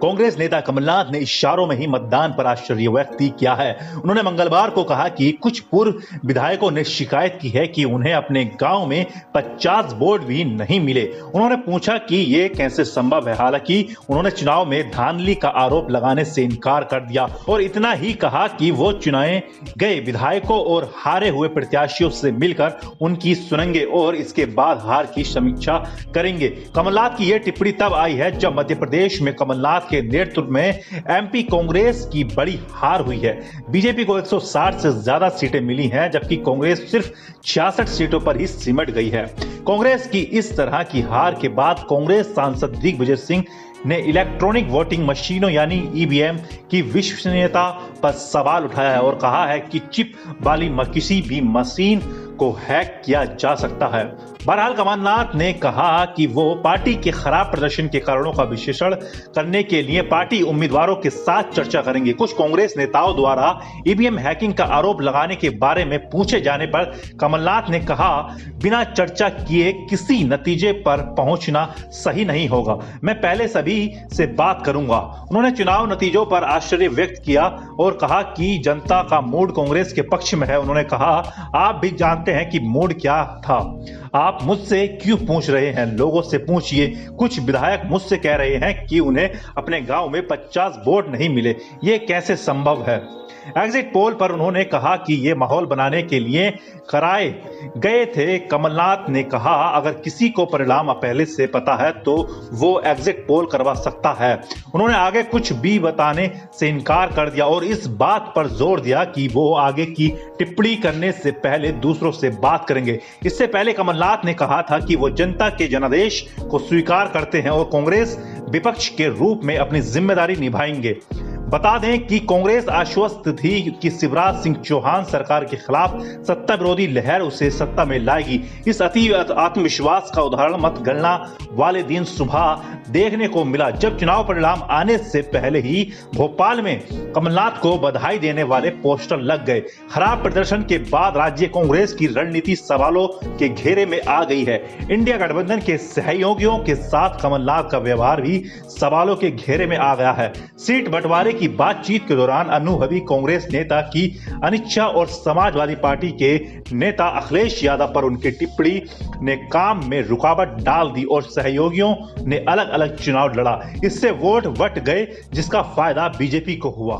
कांग्रेस नेता कमलनाथ ने इशारों में ही मतदान पर आश्चर्य व्यक्त किया है। उन्होंने मंगलवार को कहा कि कुछ पूर्व विधायकों ने शिकायत की है कि उन्हें अपने गांव में 50 वोट भी नहीं मिले। उन्होंने पूछा कि ये कैसे संभव है। हालांकि उन्होंने चुनाव में धांधली का आरोप लगाने से इनकार कर दिया और इतना ही कहा कि वो चुनाए गए विधायकों और हारे हुए प्रत्याशियों से मिलकर उनकी सुनेंगे और इसके बाद हार की समीक्षा करेंगे। कमलनाथ की यह टिप्पणी तब आई है जब मध्य प्रदेश में कमलनाथ के नेतृत्व में एमपी कांग्रेस की बड़ी हार हुई है। बीजेपी को 160 से ज्यादा सीटें मिली हैं, जबकि कांग्रेस सिर्फ 66 सीटों पर ही सिमट गई है। कांग्रेस की इस तरह की हार के बाद कांग्रेस सांसद दिग्विजय सिंह ने इलेक्ट्रॉनिक वोटिंग मशीनों यानी ईवीएम की विश्वसनीयता पर सवाल उठाया है और कहा है कि चिप वाली किसी भी मशीन को हैक किया जा सकता है। बहरहाल कमलनाथ ने कहा कि वो पार्टी के खराब प्रदर्शन के कारणों का विश्लेषण करने के लिए पार्टी उम्मीदवारों के साथ चर्चा करेंगे। कुछ कांग्रेस नेताओं द्वारा ईवीएम हैकिंग का आरोप लगाने के बारे में पूछे जाने पर कमलनाथ ने कहा, बिना चर्चा किए किसी नतीजे पर पहुंचना सही नहीं होगा। मैं पहले सभी से बात करूंगा। उन्होंने चुनाव नतीजों पर आश्चर्य व्यक्त किया और कहा कि जनता का मूड कांग्रेस के पक्ष में है। उन्होंने कहा, आप भी जानते हैं कि मूड क्या था। आप मुझसे क्यों पूछ रहे हैं? लोगों से पूछिए। कुछ विधायक मुझसे कह रहे हैं कि उन्हें अपने गांव में 50 वोट नहीं मिले। ये कैसे संभव है? एग्जिट पोल पर उन्होंने कहा कि ये माहौल बनाने के लिए कराए गए थे। कमलनाथ ने कहा, अगर किसी को परिणाम पहले से पता है तो वो एग्जिट पोल करवा सकता है। उन्होंने आगे कुछ भी बताने से इनकार कर दिया और इस बात पर जोर दिया कि वो आगे की टिप्पणी करने से पहले दूसरों से बात करेंगे। इससे पहले कमलनाथ ने कहा था कि वो जनता के जनादेश को स्वीकार करते हैं और कांग्रेस विपक्ष के रूप में अपनी जिम्मेदारी निभाएंगे। बता दें कि कांग्रेस आश्वस्त थी कि शिवराज सिंह चौहान सरकार के खिलाफ सत्ता विरोधी लहर उसे सत्ता में लाएगी। इस अति आत्मविश्वास का उदाहरण मतगणना वाले दिन सुबह देखने को मिला, जब चुनाव परिणाम आने से पहले ही भोपाल में कमलनाथ को बधाई देने वाले पोस्टर लग गए। खराब प्रदर्शन के बाद राज्य कांग्रेस की रणनीति सवालों के घेरे में आ गई है। इंडिया गठबंधन के सहयोगियों के साथ कमलनाथ का व्यवहार भी सवालों के घेरे में आ गया है। सीट बंटवारे की बातचीत के दौरान अनुभवी कांग्रेस नेता की अनिच्छा और समाजवादी पार्टी के नेता अखिलेश यादव पर उनकी टिप्पणी ने काम में रुकावट डाल दी और सहयोगियों ने अलग अलग चुनाव लड़ा। इससे वोट बट गए, जिसका फायदा बीजेपी को हुआ।